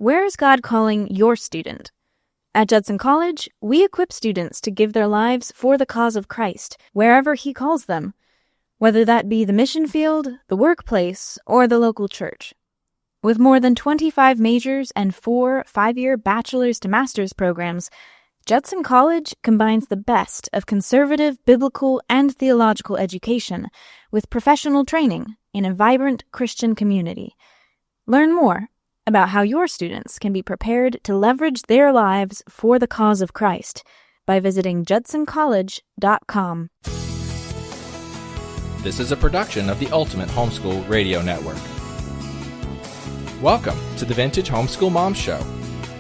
Where is God calling your student? At Judson College, we equip students to give their lives for the cause of Christ, wherever He calls them, whether that be the mission field, the workplace, or the local church. With more than 25 majors and 4 5-year bachelor's to master's programs, Judson College combines the best of conservative, biblical, and theological education with professional training in a vibrant Christian community. Learn more about how your students can be prepared to leverage their lives for the cause of Christ by visiting judsoncollege.com. This is a production of the Ultimate Homeschool Radio Network. Welcome to the Vintage Homeschool Mom Show.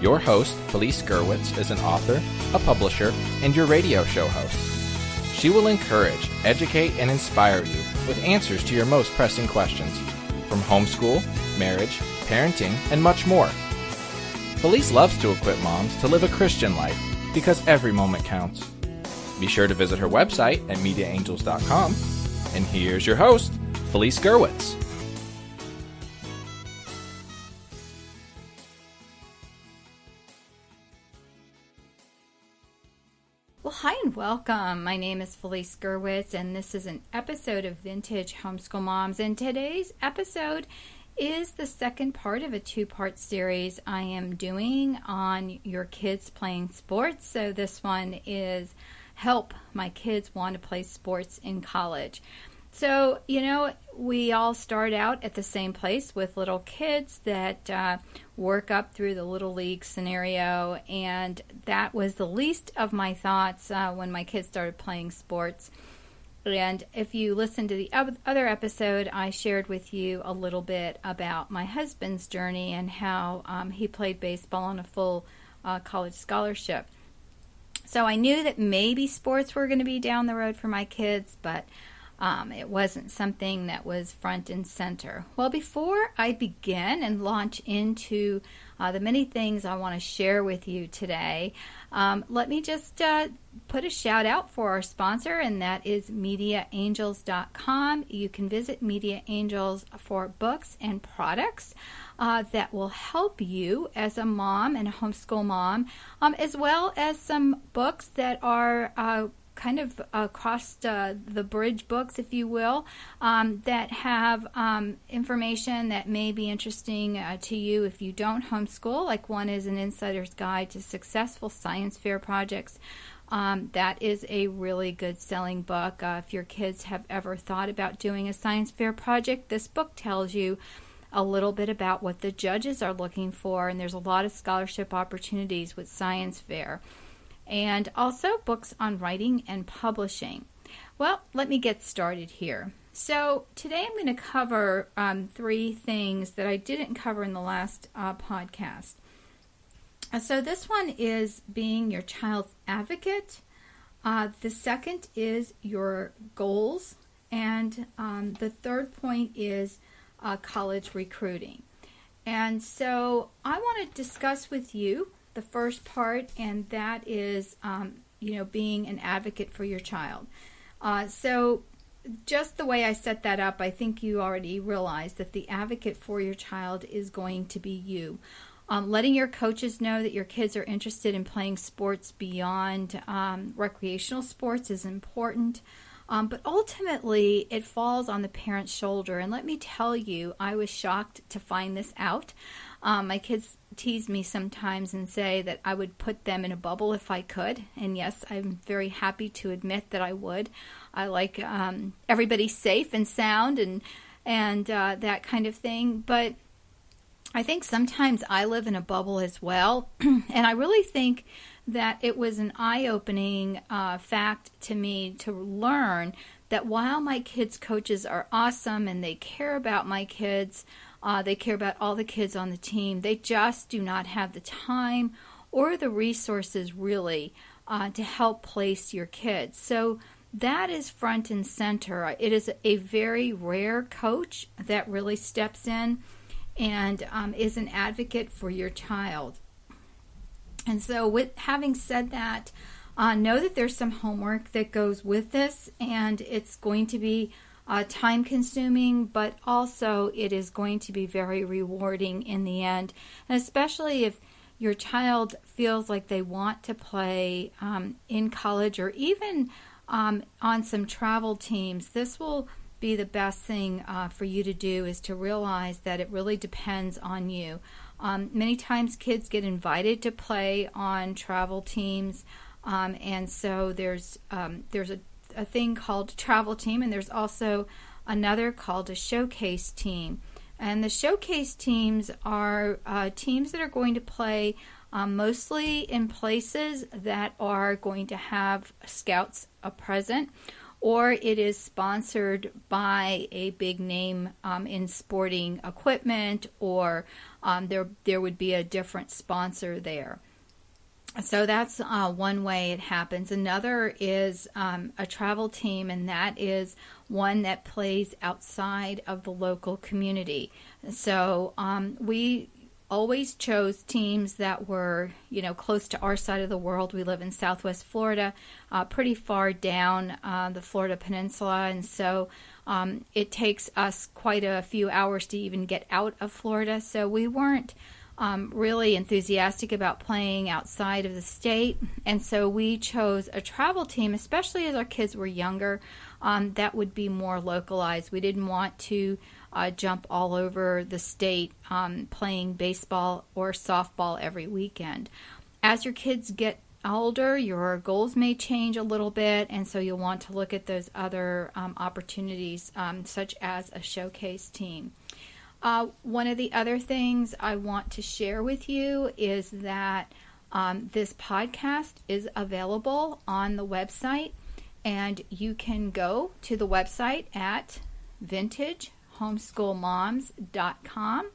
Your host, Felice Gerwitz, is an author, a publisher, and your radio show host. She will encourage, educate, and inspire you with answers to your most pressing questions from homeschool, marriage, parenting, and much more. Felice loves to equip moms to live a Christian life because every moment counts. Be sure to visit her website at mediaangels.com. And here's your host, Felice Gerwitz. Well, hi and welcome. My name is Felice Gerwitz, and this is an episode of Vintage Homeschool Moms. And today's episode is the second part of a 2-part series I am doing on your kids playing sports. So this one is Help My Kids Want to Play Sports in College. So, we all start out at the same place with little kids that work up through the Little League scenario, and that was the least of my thoughts when my kids started playing sports. And if you listen to the other episode, I shared with you a little bit about my husband's journey and how he played baseball on a full college scholarship. So I knew that maybe sports were going to be down the road for my kids, but it wasn't something that was front and center. Well, before I begin and launch into the many things I want to share with you today, let me just put a shout out for our sponsor, and that is mediaangels.com. You can visit Media Angels for books and products that will help you as a mom and a homeschool mom, as well as some books that are kind of across the bridge books, if you will, that have information that may be interesting to you if you don't homeschool. Like one is an Insider's Guide to Successful Science Fair Projects. That is a really good selling book. If your kids have ever thought about doing a science fair project, this book tells you a little bit about what the judges are looking for, and there's a lot of scholarship opportunities with science fair. And also books on writing and publishing. Well, let me get started here. So today I'm going to cover 3 things that I didn't cover in the last podcast. So this one is being your child's advocate. The second is your goals. And the third point is college recruiting. And so I want to discuss with you the first part, and that is, being an advocate for your child. So just the way I set that up, I think you already realize that the advocate for your child is going to be you. Letting your coaches know that your kids are interested in playing sports beyond recreational sports is important. But ultimately, it falls on the parent's shoulder. And let me tell you, I was shocked to find this out. My kids tease me sometimes and say that I would put them in a bubble if I could. And yes, I'm very happy to admit that I would. I like everybody safe and sound and that kind of thing. But I think sometimes I live in a bubble as well. And I really think that it was an eye-opening fact to me to learn that while my kids' coaches are awesome and they care about my kids, they care about all the kids on the team, they just do not have the time or the resources really to help place your kids. So that is front and center. It is a very rare coach that really steps in and is an advocate for your child. And so with having said that, know that there's some homework that goes with this, and it's going to be time consuming, but also it is going to be very rewarding in the end. And especially if your child feels like they want to play in college or even on some travel teams, this will be the best thing for you to do, is to realize that it really depends on you. Many times kids get invited to play on travel teams, and so there's a thing called travel team, and there's also another called a showcase team. And the showcase teams are teams that are going to play mostly in places that are going to have scouts present, or it is sponsored by a big name in sporting equipment, or there would be a different sponsor there. So that's one way it happens. Another is a travel team, and that is one that plays outside of the local community. So we always chose teams that were, close to our side of the world. We live in Southwest Florida, pretty far down the Florida Peninsula, and so it takes us quite a few hours to even get out of Florida. So we weren't really enthusiastic about playing outside of the state, and so we chose a travel team, especially as our kids were younger, that would be more localized. We didn't want to jump all over the state playing baseball or softball every weekend. As your kids get older, your goals may change a little bit, and so you'll want to look at those other opportunities, such as a showcase team. One of the other things I want to share with you is that this podcast is available on the website, and you can go to the website at vintagehomeschoolmoms.com,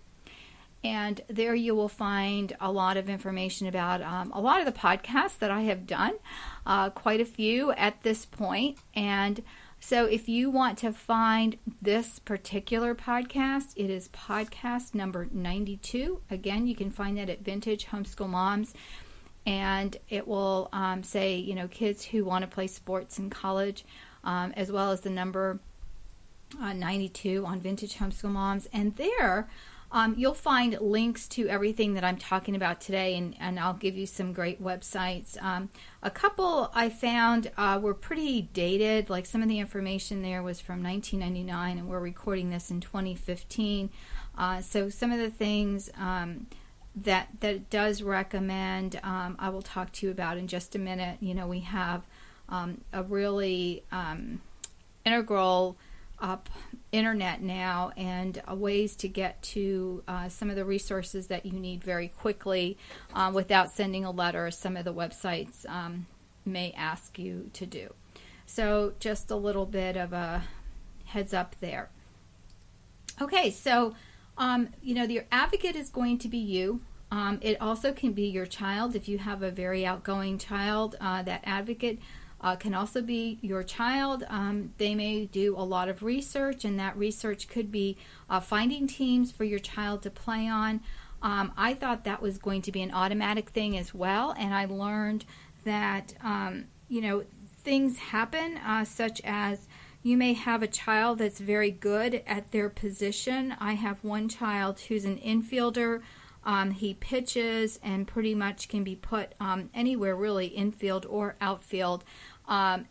and there you will find a lot of information about a lot of the podcasts that I have done, quite a few at this point. And so if you want to find this particular podcast, it is podcast number 92. Again, you can find that at Vintage Homeschool Moms, and it will say, kids who want to play sports in college, as well as the number 92 on Vintage Homeschool Moms. And there you'll find links to everything that I'm talking about today, and I'll give you some great websites. A couple I found were pretty dated, like some of the information there was from 1999, and we're recording this in 2015. So some of the things that it does recommend, I will talk to you about in just a minute. We have a really integral internet now, and ways to get to some of the resources that you need very quickly without sending a letter, some of the websites may ask you to do. So just a little bit of a heads up there. Okay, so your advocate is going to be you. It also can be your child. If you have a very outgoing child, that advocate can also be your child. They may do a lot of research, and that research could be finding teams for your child to play on. I thought that was going to be an automatic thing as well, and I learned that things happen, such as you may have a child that's very good at their position. I have one child who's an infielder. He pitches and pretty much can be put anywhere, really, infield or outfield,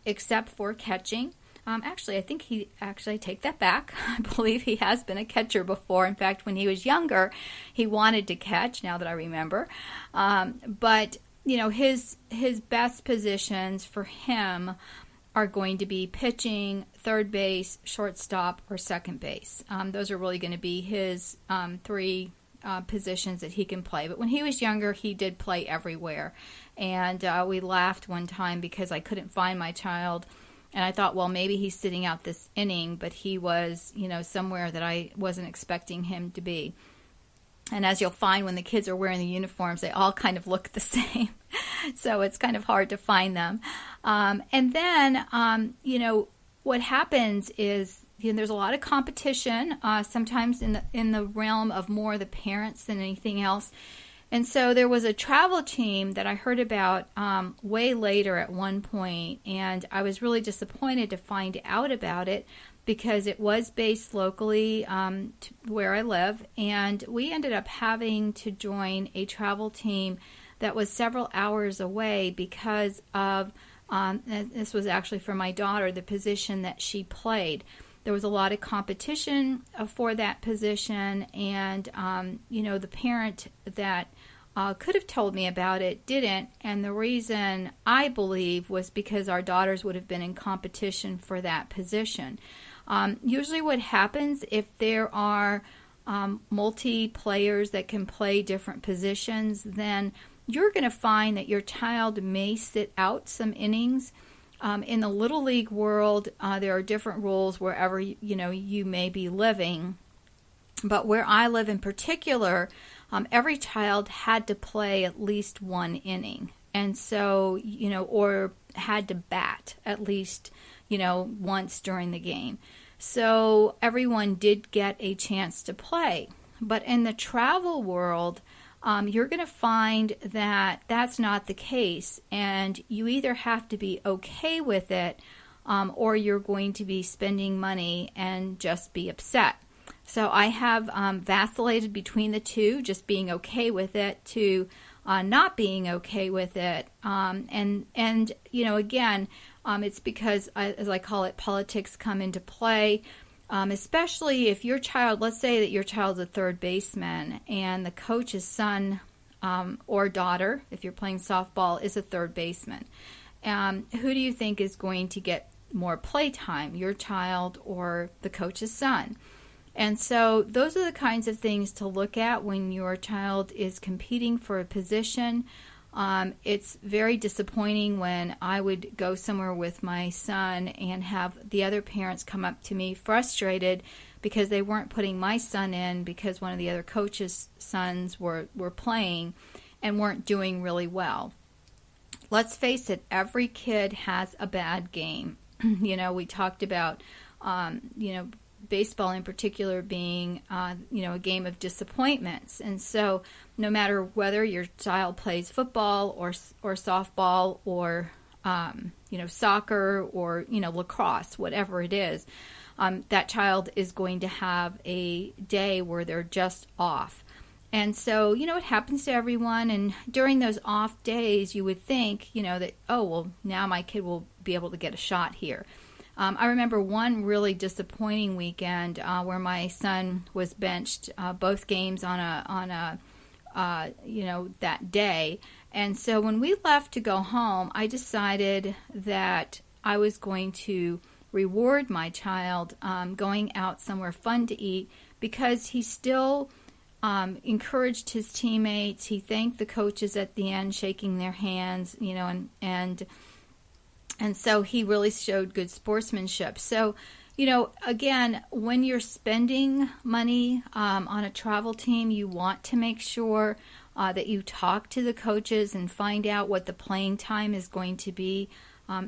except for catching. Actually, I think I take that back. I believe he has been a catcher before. In fact, when he was younger, he wanted to catch, now that I remember. But his best positions for him are going to be pitching, third base, shortstop, or second base. Those are really going to be his three positions that he can play. But when he was younger, he did play everywhere. And we laughed one time because I couldn't find my child. And I thought, well, maybe he's sitting out this inning, but he was, somewhere that I wasn't expecting him to be. And as you'll find, when the kids are wearing the uniforms, they all kind of look the same. So it's kind of hard to find them. And then, what happens is, there's a lot of competition, sometimes in the realm of more the parents than anything else. And so there was a travel team that I heard about way later at one point, and I was really disappointed to find out about it. because it was based locally to where I live, and we ended up having to join a travel team that was several hours away because of, this was actually for my daughter, the position that she played. There was a lot of competition for that position, and, the parent that could have told me about it didn't, and the reason, I believe, was because our daughters would have been in competition for that position. Usually what happens if there are multi-players that can play different positions, then you're going to find that your child may sit out some innings. In the Little League world, there are different rules wherever you may be living. But where I live in particular, every child had to play at least one inning. And so, or had to bat at least, once during the game. So everyone did get a chance to play. But in the travel world, you're going to find that that's not the case. And you either have to be okay with it, or you're going to be spending money and just be upset. So I have vacillated between the two, just being okay with it to not being okay with it. And again, it's because, as I call it, politics come into play, especially if your child, let's say that your child's a third baseman and the coach's son or daughter, if you're playing softball, is a third baseman. Who do you think is going to get more play time, your child or the coach's son? And so those are the kinds of things to look at when your child is competing for a position. It's very disappointing when I would go somewhere with my son and have the other parents come up to me frustrated because they weren't putting my son in because one of the other coaches' sons were playing and weren't doing really well. Let's face it, every kid has a bad game. We talked about, baseball in particular being, a game of disappointments. And so no matter whether your child plays football or softball or, soccer or, lacrosse, whatever it is, that child is going to have a day where they're just off. And so, it happens to everyone. And during those off days, you would think, that, now my kid will be able to get a shot here. I remember one really disappointing weekend where my son was benched both games on that day. And so when we left to go home, I decided that I was going to reward my child going out somewhere fun to eat because he still encouraged his teammates. He thanked the coaches at the end, shaking their hands, and so he really showed good sportsmanship. So, again, when you're spending money on a travel team, you want to make sure that you talk to the coaches and find out what the playing time is going to be,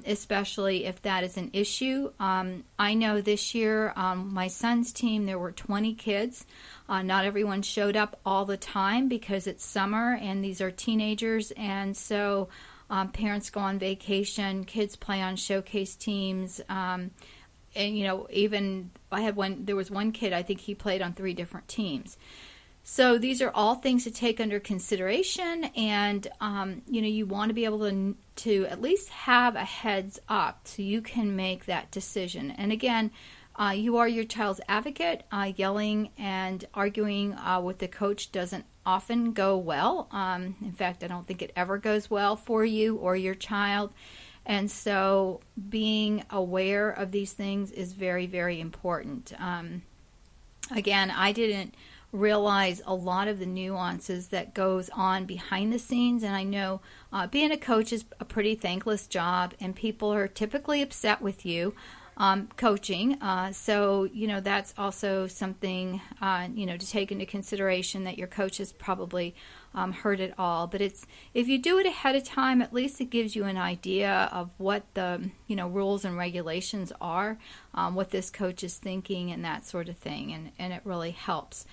especially if that is an issue. I know this year on my son's team there were 20 kids. Not everyone showed up all the time because it's summer and these are teenagers, and so parents go on vacation, kids play on showcase teams, and even there was one kid, I think he played on 3 different teams. So these are all things to take under consideration, and you want to be able to at least have a heads up so you can make that decision. And again, you are your child's advocate. Yelling and arguing with the coach doesn't often go well. In fact, I don't think it ever goes well for you or your child. And so being aware of these things is very, very important. Again, I didn't realize a lot of the nuances that goes on behind the scenes, and I know being a coach is a pretty thankless job, and people are typically upset with you coaching. So, that's also something, to take into consideration, that your coach has probably heard it all. But if you do it ahead of time, at least it gives you an idea of what the, rules and regulations are, what this coach is thinking and that sort of thing. And it really helps.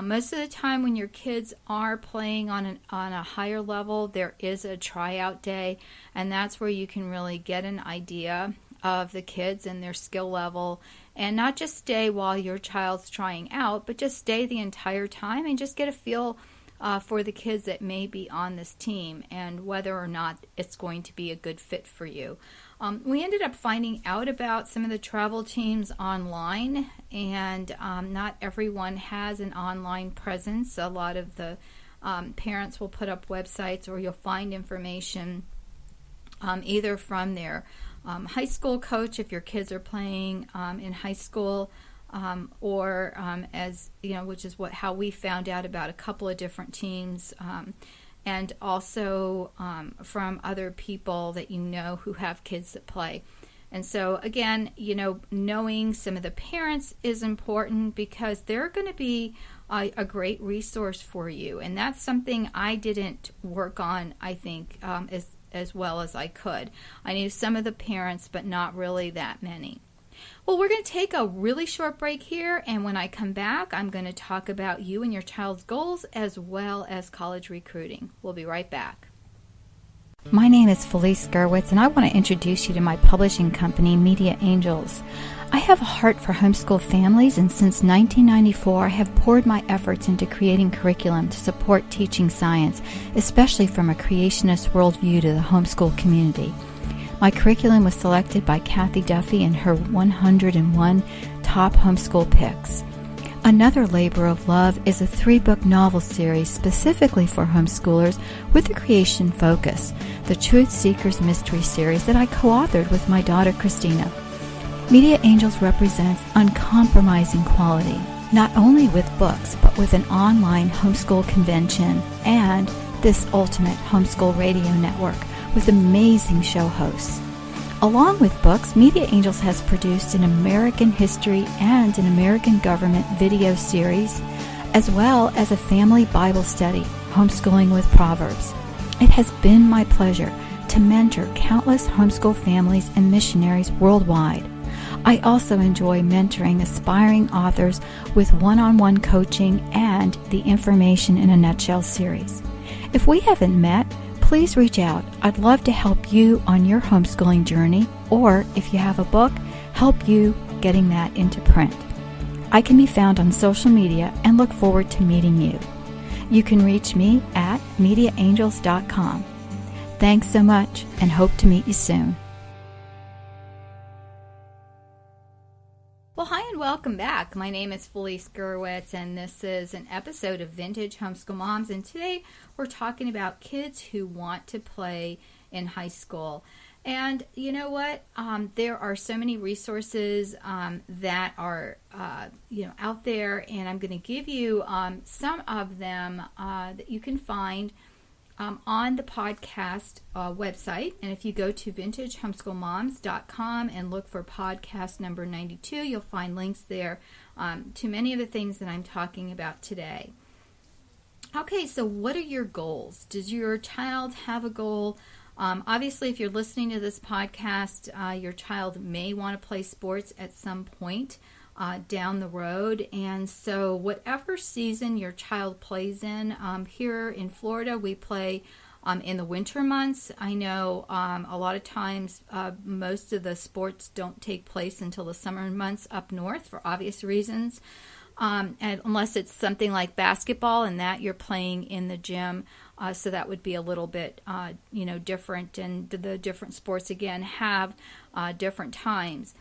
Most of the time when your kids are playing on a higher level, there is a tryout day, and that's where you can really get an idea of the kids and their skill level, and not just stay while your child's trying out, but just stay the entire time and just get a feel for the kids that may be on this team and whether or not it's going to be a good fit for you. We ended up finding out about some of the travel teams online, and not everyone has an online presence. A lot of the parents will put up websites, or you'll find information either from their high school coach if your kids are playing in high school, or as you know, which is how we found out about a couple of different teams, and also from other people that you know who have kids that play. And so again, knowing some of the parents is important because they're going to be a great resource for you, and that's something I didn't work on, I think, as well as I could. I knew some of the parents, but not really that many. Well, we're going to take a really short break here, and when I come back, I'm going to talk about you and your child's goals as well as college recruiting. We'll be right back. My name is Felice Gerwitz, and I want to introduce you to my publishing company, Media Angels. I have a heart for homeschool families, and since 1994, I have poured my efforts into creating curriculum to support teaching science, especially from a creationist worldview to the homeschool community. My curriculum was selected by Kathy Duffy in her 101 top homeschool picks. Another labor of love is a 3-book novel series specifically for homeschoolers with a creation focus, the Truth Seekers Mystery Series that I co-authored with my daughter Christina. Media Angels represents uncompromising quality, not only with books, but with an online homeschool convention and this ultimate homeschool radio network with amazing show hosts. Along with books, Media Angels has produced an American history and an American government video series, as well as a family Bible study, Homeschooling with Proverbs. It has been my pleasure to mentor countless homeschool families and missionaries worldwide. I also enjoy mentoring aspiring authors with one-on-one coaching and the Information in a Nutshell series. If we haven't met, please reach out. I'd love to help you on your homeschooling journey, or if you have a book, help you getting that into print. I can be found on social media and look forward to meeting you. You can reach me at mediaangels.com. Thanks so much, and hope to meet you soon. Well, hi and welcome back. My name is Felice Gerwitz, and this is an episode of Vintage Homeschool Moms, and today we're talking about kids who want to play in high school. And you know what? There are so many resources that are out there, and I'm going to give you some of them that you can find on the podcast website. And if you go to vintagehomeschoolmoms.com and look for podcast number 92, you'll find links there to many of the things that I'm talking about today. Okay, so what are your goals? Does your child have a goal? Obviously, if you're listening to this podcast, your child may want to play sports at some point down the road. And so whatever season your child plays in, here in Florida, we play in the winter months. I know a lot of times most of the sports don't take place until the summer months up north for obvious reasons. And unless it's something like basketball, and that you're playing in the gym, so that would be a little bit, different. And the different sports again have different times.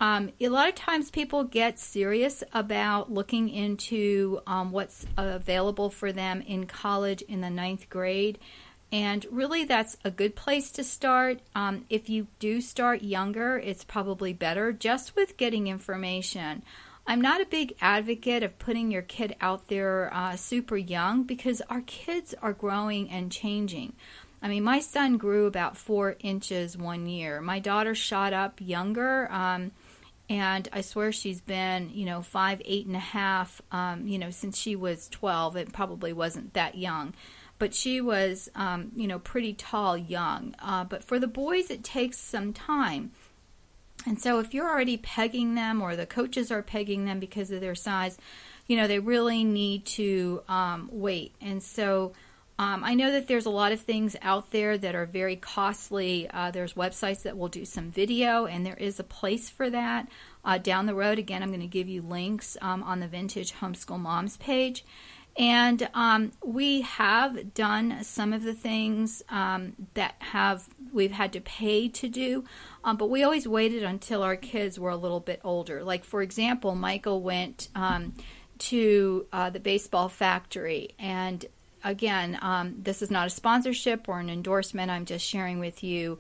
A lot of times people get serious about looking into what's available for them in college in the 9th grade. And really that's a good place to start. If you do start younger, it's probably better just with getting information. I'm not a big advocate of putting your kid out there super young, because our kids are growing and changing. I mean, my son grew about 4 inches 1 year. My daughter shot up younger, and I swear she's been, 5, 8.5, since she was 12. It probably wasn't that young, but she was, pretty tall young. But for the boys, it takes some time. And so if you're already pegging them, or the coaches are pegging them because of their size, they really need to wait. And so I know that there's a lot of things out there that are very costly. There's websites that will do some video, and there is a place for that down the road. Again, I'm going to give you links on the Vintage Homeschool Moms page. And we have done some of the things that we've had to pay to do, but we always waited until our kids were a little bit older. Like, for example, Michael went to the baseball factory, and again, this is not a sponsorship or an endorsement. I'm just sharing with you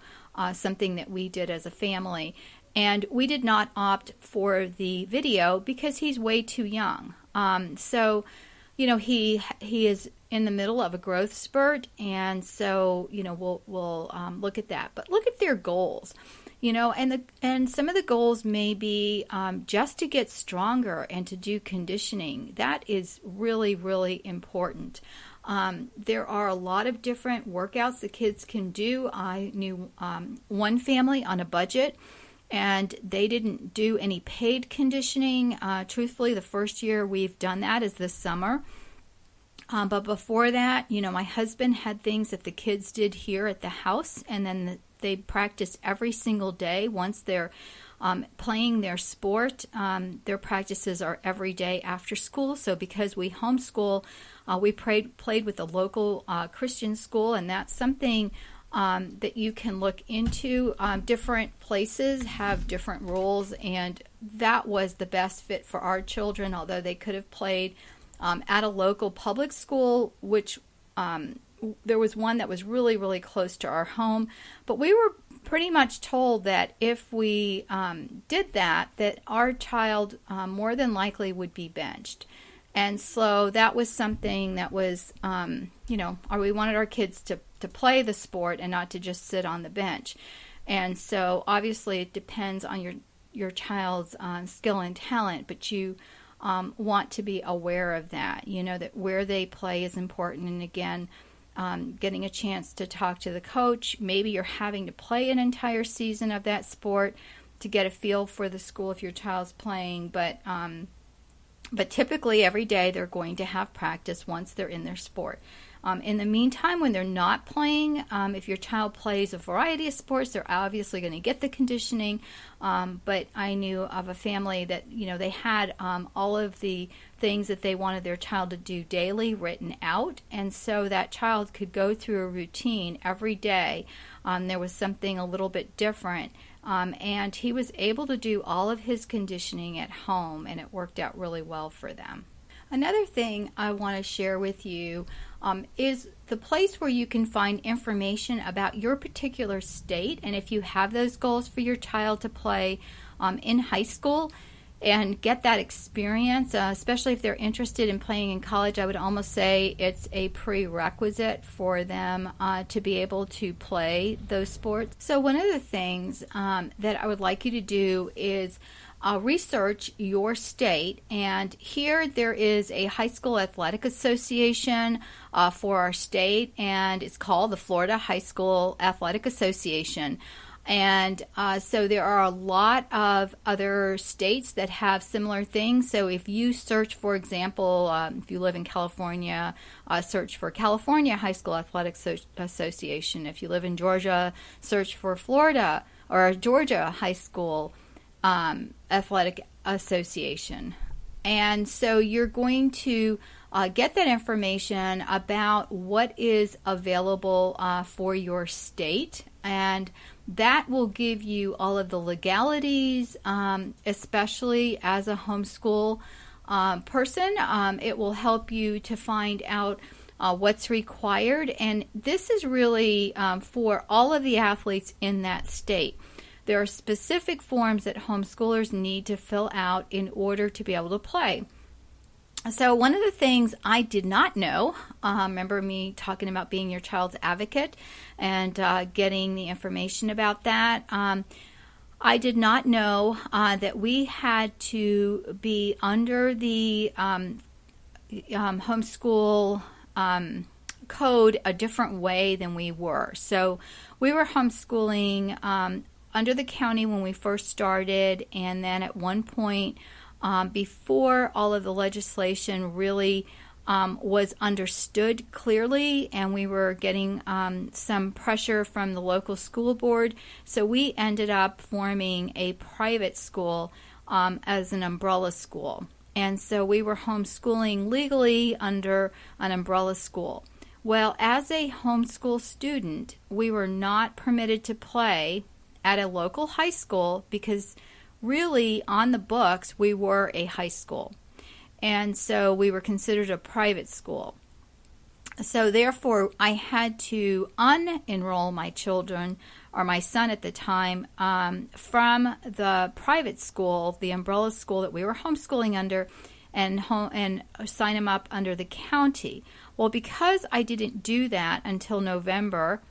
something that we did as a family. And we did not opt for the video because he's way too young. So, you know, he is in the middle of a growth spurt, and so, you know, we'll look at that. But look at their goals, you know, and some of the goals may be just to get stronger and to do conditioning. That is really, really important. There are a lot of different workouts the kids can do. I knew one family on a budget, and they didn't do any paid conditioning. Truthfully, the first year we've done that is this summer. But before that, you know, my husband had things that the kids did here at the house, and then they practiced every single day. Once they're playing their sport, their practices are every day after school. So because we homeschool, we played with a local Christian school, and that's something that you can look into. Different places have different rules, and that was the best fit for our children, although they could have played at a local public school, which there was one that was really, really close to our home. But we were pretty much told that if we did that our child more than likely would be benched. And so that was something that was, you know, we wanted our kids to play the sport and not to just sit on the bench. And so obviously it depends on your child's skill and talent, but you want to be aware of that, you know, that where they play is important. And again, getting a chance to talk to the coach. Maybe you're having to play an entire season of that sport to get a feel for the school if your child's playing, but typically every day they're going to have practice once they're in their sport. In the meantime, when they're not playing, if your child plays a variety of sports, they're obviously going to get the conditioning. But I knew of a family that, you know, they had all of the things that they wanted their child to do daily written out. And so that child could go through a routine every day. There was something a little bit different. And he was able to do all of his conditioning at home, and it worked out really well for them. Another thing I want to share with you is the place where you can find information about your particular state, and if you have those goals for your child to play in high school and get that experience, especially if they're interested in playing in college. I would almost say it's a prerequisite for them to be able to play those sports. So one of the things that I would like you to do is research your state, and here there is a high school athletic association for our state, and it's called the Florida High School Athletic Association. And so there are a lot of other states that have similar things. So if you search, for example, if you live in California, search for California High School Athletic Association. If you live in Georgia, search for Florida or Georgia High School Athletic Association. And so you're going to get that information about what is available for your state, and that will give you all of the legalities, especially as a homeschool person. It will help you to find out what's required, and this is really for all of the athletes in that state. There are specific forms that homeschoolers need to fill out in order to be able to play. So one of the things I did not know, remember me talking about being your child's advocate and getting the information about that, I did not know that we had to be under the homeschool code a different way than we were. So we were homeschooling under the county when we first started, and then at one point before all of the legislation really was understood clearly, and we were getting some pressure from the local school board. So we ended up forming a private school as an umbrella school. And so we were homeschooling legally under an umbrella school. Well, as a homeschool student, we were not permitted to play at a local high school because really on the books we were a high school. And so we were considered a private school. So therefore, I had to unenroll my children, or my son at the time, from the private school, the umbrella school that we were homeschooling under, and sign him up under the county. Well, because I didn't do that until November,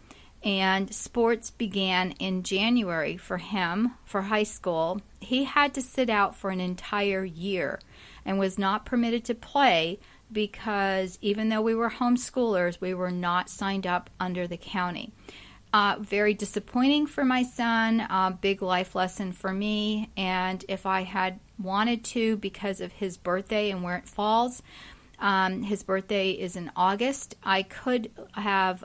and sports began in January for him, for high school, he had to sit out for an entire year and was not permitted to play because even though we were homeschoolers, we were not signed up under the county. Very disappointing for my son, big life lesson for me, and if I had wanted to, because of his birthday and where it falls, his birthday is in August, I could have,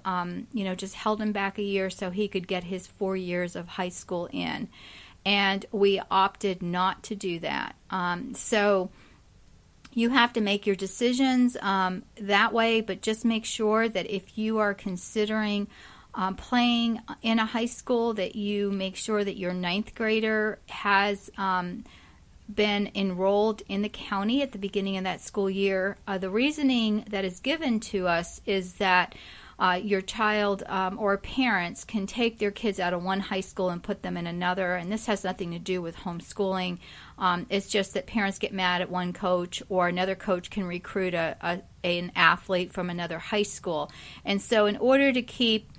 just held him back a year so he could get his 4 years of high school in, and we opted not to do that. So you have to make your decisions that way, but just make sure that if you are considering playing in a high school, that you make sure that your 9th grader has been enrolled in the county at the beginning of that school year. The reasoning that is given to us is that your child or parents can take their kids out of one high school and put them in another, and this has nothing to do with homeschooling. It's just that parents get mad at one coach, or another coach can recruit an athlete from another high school. And so in order to keep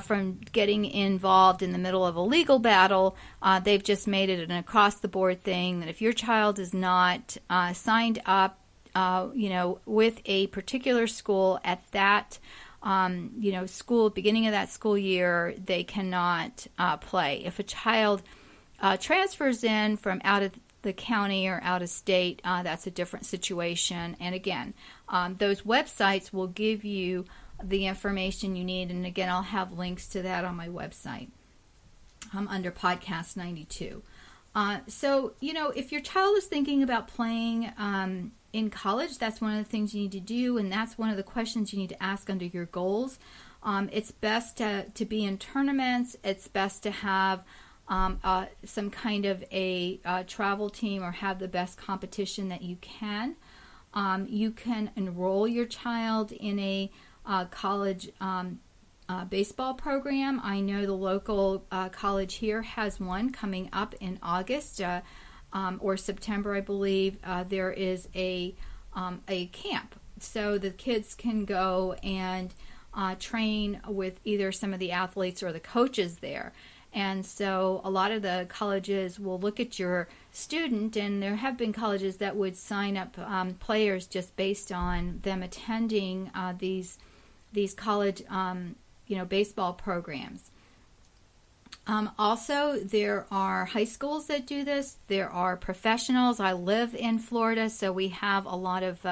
from getting involved in the middle of a legal battle, they've just made it an across-the-board thing that if your child is not signed up, with a particular school at that school, beginning of that school year, they cannot play. If a child transfers in from out of the county or out of state, that's a different situation. And again, those websites will give you the information you need. And again, I'll have links to that on my website under Podcast 92. So, if your child is thinking about playing in college, that's one of the things you need to do, and that's one of the questions you need to ask under your goals. It's best to be in tournaments. It's best to have some kind of a travel team or have the best competition that you can. You can enroll your child in a college baseball program. I know the local college here has one coming up in August or September, I believe. There is a camp, so the kids can go and train with either some of the athletes or the coaches there. And so a lot of the colleges will look at your student, and there have been colleges that would sign up players just based on them attending these college baseball programs. Also, there are high schools that do this. There are professionals. I live in Florida, so we have a lot of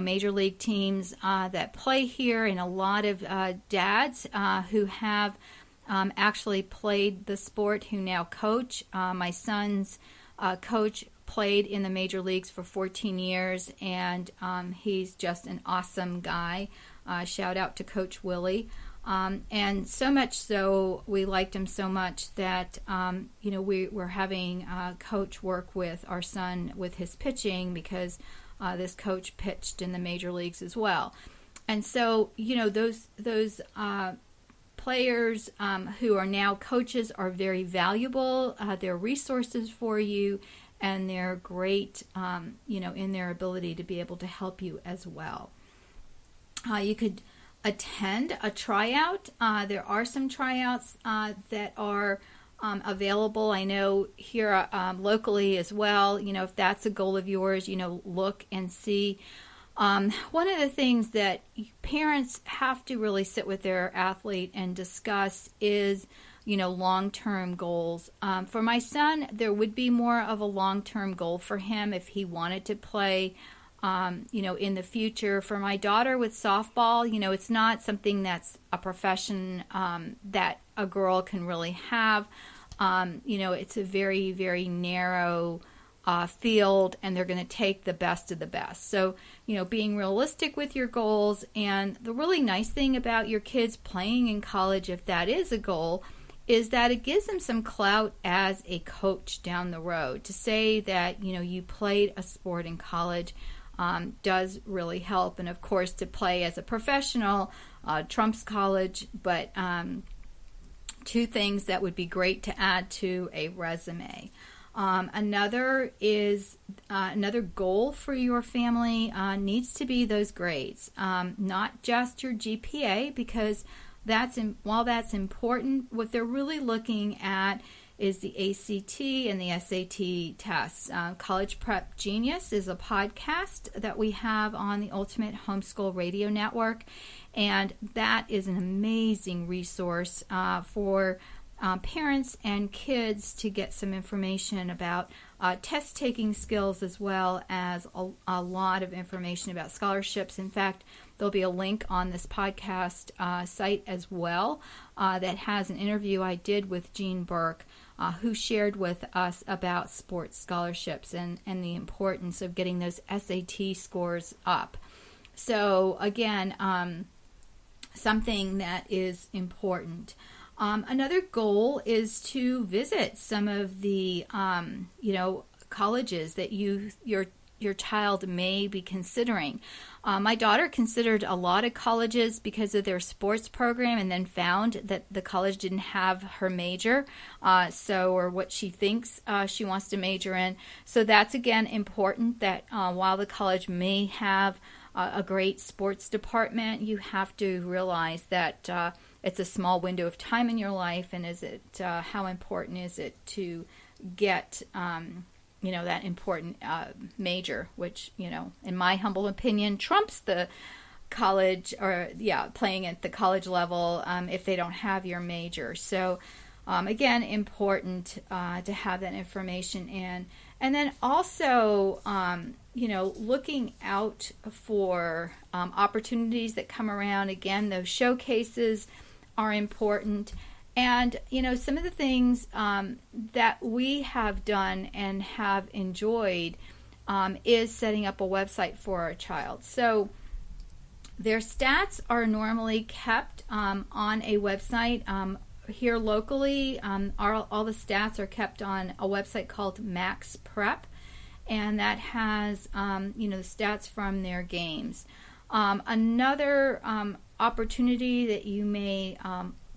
major league teams that play here, and a lot of dads who have actually played the sport who now coach. My son's coach played in the major leagues for 14 years, and he's just an awesome guy. Shout out to Coach Willie. And so much so, we liked him so much that, we're having Coach work with our son with his pitching, because this coach pitched in the major leagues as well. And so, those players who are now coaches are very valuable. They're resources for you, and they're great, in their ability to be able to help you as well. You could attend a tryout. There are some tryouts that are available. I know here locally as well, if that's a goal of yours, look and see. One of the things that parents have to really sit with their athlete and discuss is, long-term goals. For my son, there would be more of a long-term goal for him if he wanted to play in the future. For my daughter with softball, it's not something that's a profession that a girl can really have. It's a very, very narrow field, and they're going to take the best of the best. So, being realistic with your goals. And the really nice thing about your kids playing in college, if that is a goal, is that it gives them some clout as a coach down the road. To say that, you played a sport in college does really help. And of course, to play as a professional trumps college, but two things that would be great to add to a resume. Another goal for your family needs to be those grades, not just your GPA, because while that's important, what they're really looking at is the ACT and the SAT tests. College Prep Genius is a podcast that we have on the Ultimate Homeschool Radio Network, and that is an amazing resource for parents and kids to get some information about test-taking skills, as well as a lot of information about scholarships. In fact, there'll be a link on this podcast site as well that has an interview I did with Jean Burke, who shared with us about sports scholarships and the importance of getting those SAT scores up. So again, something that is important. Another goal is to visit some of the, colleges that your child may be considering. My daughter considered a lot of colleges because of their sports program, and then found that the college didn't have her major, or what she thinks she wants to major in. So that's, again, important that while the college may have a great sports department, you have to realize that it's a small window of time in your life, and how important is it to get that important major, which, in my humble opinion, trumps the college, or playing at the college level if they don't have your major. So again, important to have that information in. And then also looking out for opportunities that come around. Again, those showcases are important. And, some of the things that we have done and have enjoyed is setting up a website for our child. So their stats are normally kept on a website. Here locally, all the stats are kept on a website called Max Prep, and that has, the stats from their games. Another opportunity that you may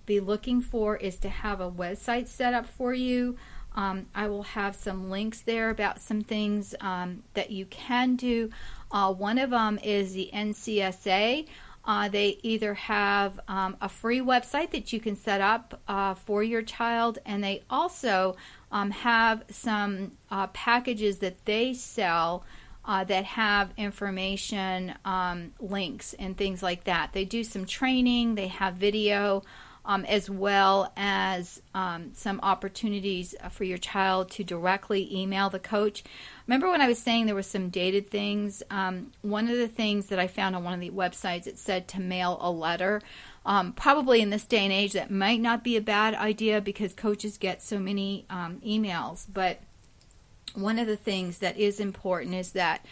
be looking for is to have a website set up for you. I will have some links there about some things that you can do. One of them is the NCSA. They either have a free website that you can set up for your child, and they also have some packages that they sell that have information, links, and things like that. They do some training, they have video, as well as some opportunities for your child to directly email the coach. Remember when I was saying there were some dated things? One of the things that I found on one of the websites, it said to mail a letter. Probably in this day and age, that might not be a bad idea because coaches get so many emails. But one of the things that is important is that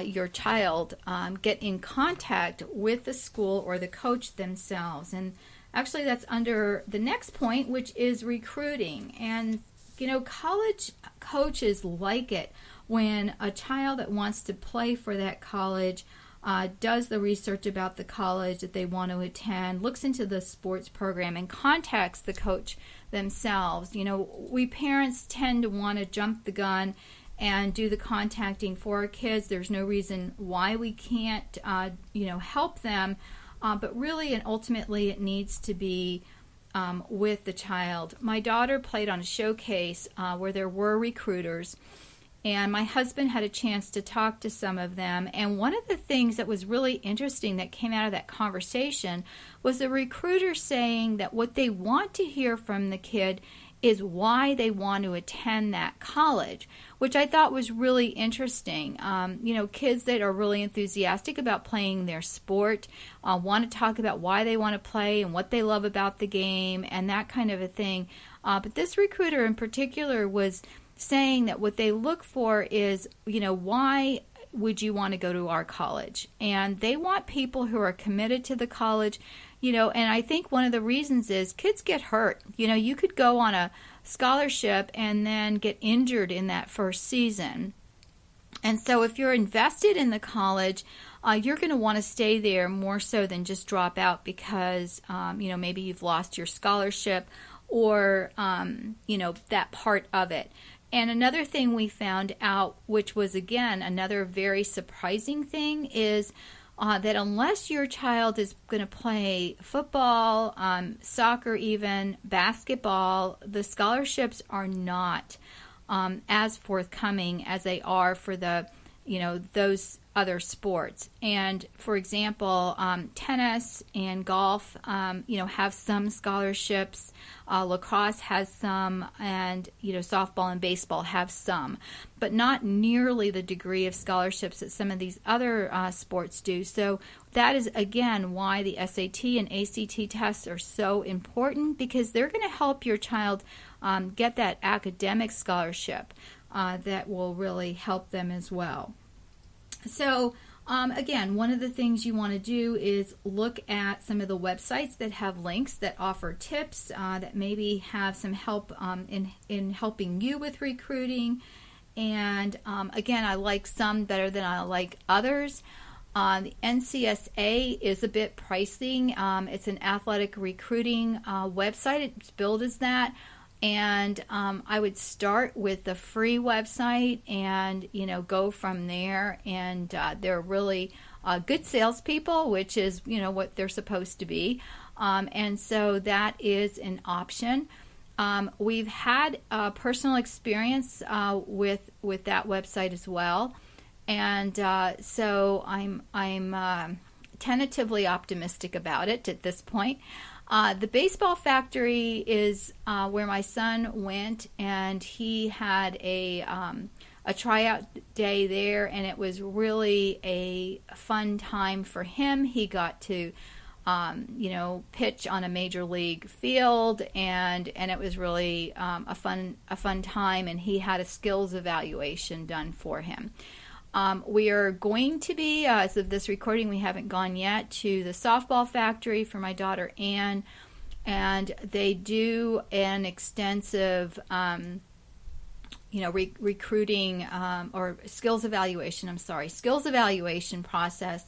your child get in contact with the school or the coach themselves. And actually, that's under the next point, which is recruiting. And, college coaches like it when a child that wants to play for that college does the research about the college that they want to attend, looks into the sports program, and contacts the coach themselves. We parents tend to want to jump the gun and do the contacting for our kids. There's no reason why we can't, help them. But really and ultimately, it needs to be with the child. My daughter played on a showcase where there were recruiters, and my husband had a chance to talk to some of them. And one of the things that was really interesting that came out of that conversation was the recruiter saying that what they want to hear from the kid is why they want to attend that college, which I thought was really interesting. Kids that are really enthusiastic about playing their sport want to talk about why they want to play and what they love about the game and that kind of a thing. But this recruiter in particular was saying that what they look for is, why would you want to go to our college? And they want people who are committed to the college, and I think one of the reasons is kids get hurt. You could go on a scholarship and then get injured in that first season. And so if you're invested in the college, you're going to want to stay there more so than just drop out because, maybe you've lost your scholarship or, that part of it. And another thing we found out, which was, again, another very surprising thing, is that unless your child is going to play football, soccer even, basketball, the scholarships are not as forthcoming as they are for the, those other sports. And for example, tennis and golf, have some scholarships. Lacrosse has some, and softball and baseball have some, but not nearly the degree of scholarships that some of these other sports do. So that is again why the SAT and ACT tests are so important, because they're going to help your child get that academic scholarship that will really help them as well. So again, one of the things you want to do is look at some of the websites that have links that offer tips that maybe have some help in helping you with recruiting. And again, I like some better than I like others. The NCSA is a bit pricey. It's an athletic recruiting website. It's billed as that. And I would start with the free website and, go from there. And they're really good salespeople, which is, what they're supposed to be. And so that is an option. We've had a personal experience with that website as well. And so I'm tentatively optimistic about it at this point. The Baseball Factory is where my son went, and he had a tryout day there, and it was really a fun time for him. He got to, pitch on a major league field, and it was really a fun time, and he had a skills evaluation done for him. We are going to be, as of this recording, we haven't gone yet, to the Softball Factory for my daughter Anne, and they do an extensive, recruiting or skills evaluation process.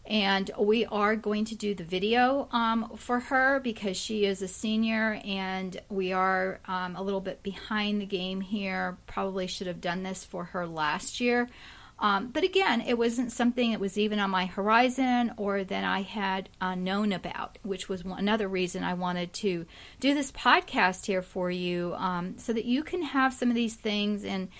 And we are going to do the video for her because she is a senior, and we are a little bit behind the game here. Probably should have done this for her last year. But again, it wasn't something that was even on my horizon or that I had known about, which was another reason I wanted to do this podcast here for you, so that you can have some of these things and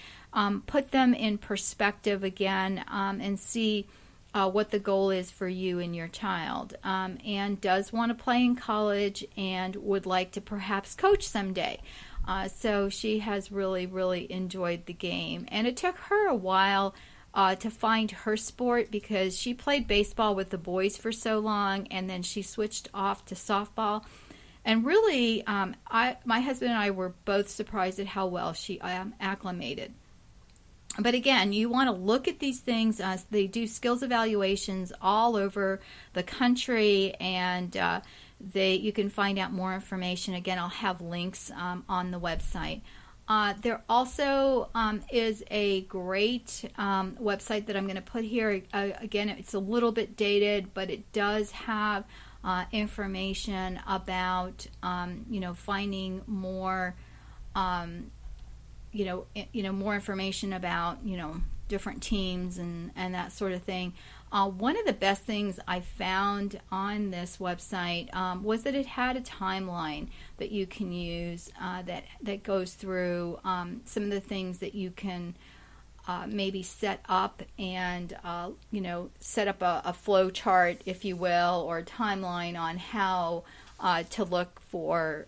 put them in perspective again, and see what the goal is for you and your child. Anne does want to play in college and would like to perhaps coach someday. So she has really, really enjoyed the game. And it took her a while to find her sport because she played baseball with the boys for so long, and then she switched off to softball. And really, my husband and I were both surprised at how well she acclimated. But again, you want to look at these things. They do skills evaluations all over the country, and you can find out more information. Again, I'll have links on the website. There also is a great website that I'm going to put here. Again, it's a little bit dated, but it does have information about finding more. More information about, different teams and that sort of thing. One of the best things I found on this website was that it had a timeline that you can use that goes through some of the things that you can maybe set up and, set up a flow chart, if you will, or a timeline on how to look for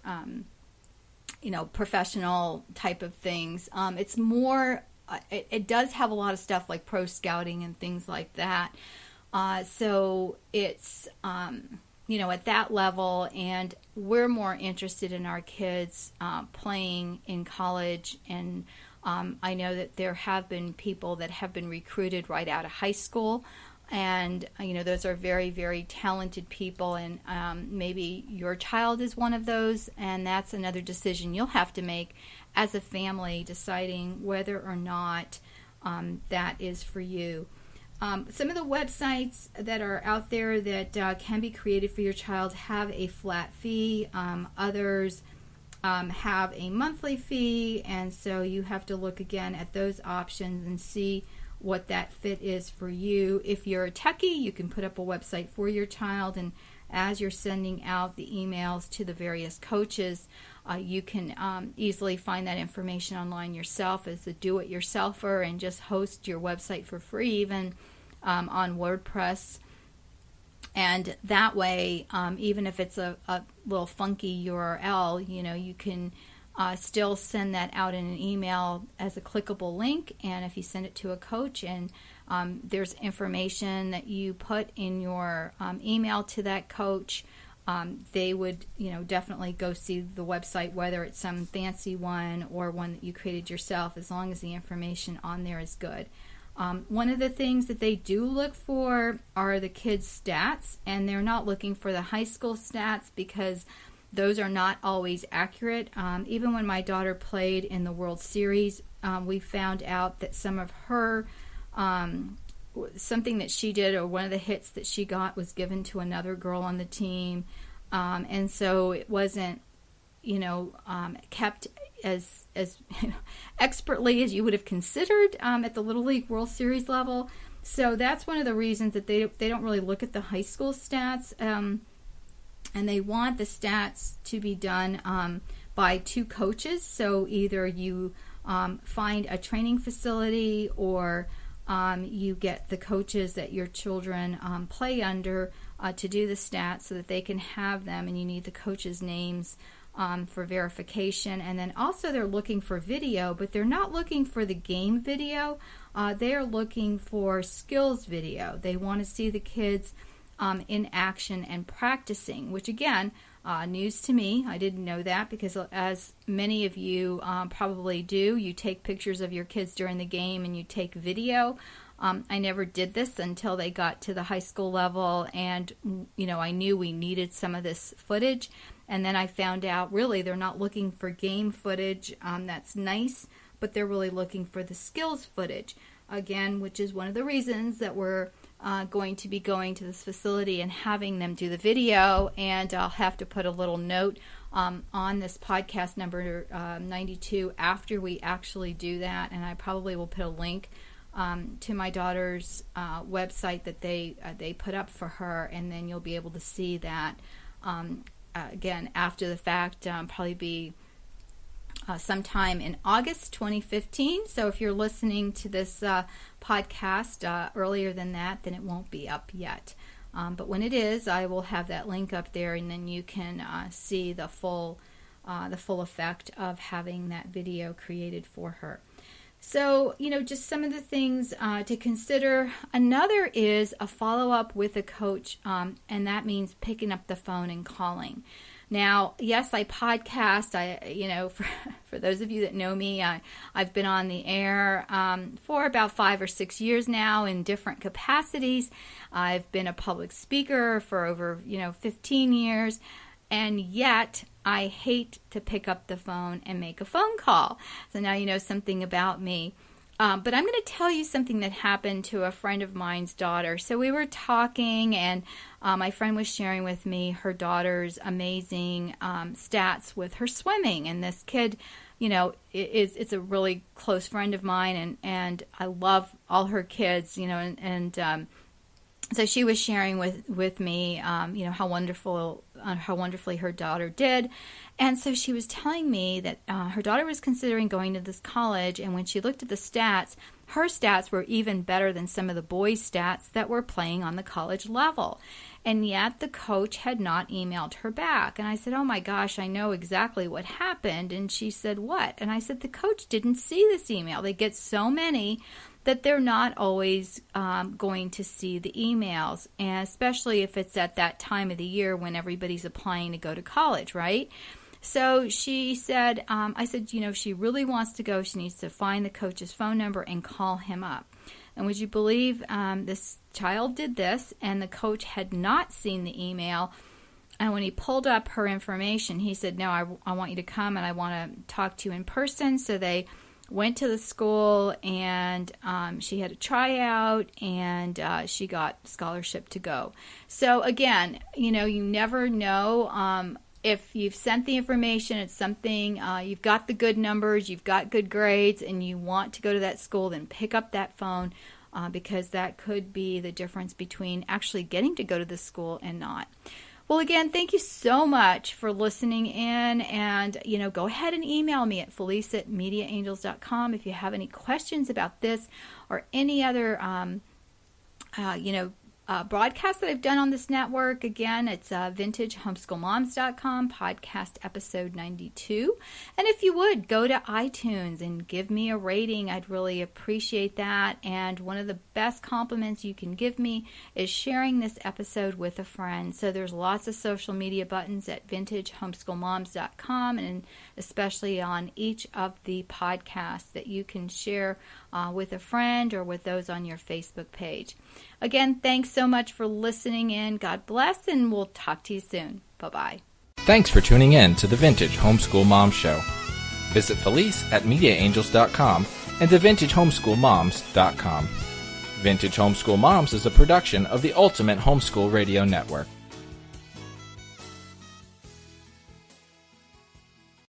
professional type of things. It's more, it does have a lot of stuff like pro scouting and things like that. So it's, at that level, and we're more interested in our kids playing in college. And I know that there have been people that have been recruited right out of high school. And, those are very, very talented people. And maybe your child is one of those. And that's another decision you'll have to make as a family, deciding whether or not that is for you. Some of the websites that are out there that can be created for your child have a flat fee. Others have a monthly fee, and so you have to look again at those options and see what that fit is for you. If you're a techie, you can put up a website for your child, and as you're sending out the emails to the various coaches, you can easily find that information online yourself as a do-it-yourselfer and just host your website for free, even on WordPress. And that way, even if it's a little funky URL, you can still send that out in an email as a clickable link. And if you send it to a coach and there's information that you put in your email to that coach, they would, definitely go see the website, whether it's some fancy one or one that you created yourself, as long as the information on there is good. One of the things that they do look for are the kids' stats, and they're not looking for the high school stats because those are not always accurate. Even when my daughter played in the World Series, we found out that some of her something that she did, or one of the hits that she got, was given to another girl on the team, and so it wasn't, kept as expertly as you would have considered at the Little League World Series level. So that's one of the reasons that they don't really look at the high school stats, and they want the stats to be done by two coaches. So either you find a training facility, or you get the coaches that your children play under to do the stats so that they can have them, and you need the coaches' names for verification. And then also they're looking for video, but they're not looking for the game video. They are looking for skills video. They want to see the kids in action and practicing, which again, news to me. I didn't know that, because as many of you probably do, you take pictures of your kids during the game and you take video. I never did this until they got to the high school level, and I knew we needed some of this footage. And then I found out really they're not looking for game footage. That's nice, but they're really looking for the skills footage, again, which is one of the reasons that we're going to be going to this facility and having them do the video. And I'll have to put a little note on this podcast number 92 after we actually do that, and I probably will put a link to my daughter's website that they put up for her, and then you'll be able to see that again after the fact. Probably be sometime in August 2015. So if you're listening to this podcast earlier than that, then it won't be up yet. But when it is, I will have that link up there, and then you can see the full effect of having that video created for her. So, just some of the things to consider. Another is a follow-up with a coach, and that means picking up the phone and calling. Now, yes, I podcast. For those of you that know me, I've been on the air for about 5 or 6 years now in different capacities. I've been a public speaker for over 15 years. And yet, I hate to pick up the phone and make a phone call. So now you know something about me. But I'm going to tell you something that happened to a friend of mine's daughter. So we were talking, and my friend was sharing with me her daughter's amazing stats with her swimming. And this kid, it's a really close friend of mine, and I love all her kids, so she was sharing with me, how wonderfully her daughter did. And so she was telling me that her daughter was considering going to this college, and when she looked at the stats, her stats were even better than some of the boys' stats that were playing on the college level. and yet the coach had not emailed her back. And I said, oh my gosh, I know exactly what happened. And she said, what? And I said, the coach didn't see this email. They get so many that they're not always going to see the emails, and especially if it's at that time of the year when everybody's applying to go to college, right? So she said, I said, she really wants to go. She needs to find the coach's phone number and call him up. And would you believe this child did this, and the coach had not seen the email. And when he pulled up her information, he said, no, I want you to come, and I want to talk to you in person. So they went to the school, and she had a tryout, and she got scholarship to go. So again, you never know. If you've sent the information, it's something, you've got the good numbers, you've got good grades, and you want to go to that school, then pick up that phone, because that could be the difference between actually getting to go to the school and not. Well, again, thank you so much for listening in, and, go ahead and email me at felice@mediaangels.com if you have any questions about this or any other, broadcast that I've done on this network. Again, it's vintagehomeschoolmoms.com, podcast episode 92. And if you would, go to iTunes and give me a rating. I'd really appreciate that. And one of the best compliments you can give me is sharing this episode with a friend. So there's lots of social media buttons at vintagehomeschoolmoms.com, and especially on each of the podcasts that you can share with a friend or with those on your Facebook page. Again, thanks so much for listening in. God bless, and we'll talk to you soon. Bye-bye. Thanks for tuning in to the Vintage Homeschool Mom Show. Visit Felice at MediaAngels.com and TheVintageHomeschoolMoms.com. Vintage Homeschool Moms is a production of the Ultimate Homeschool Radio Network.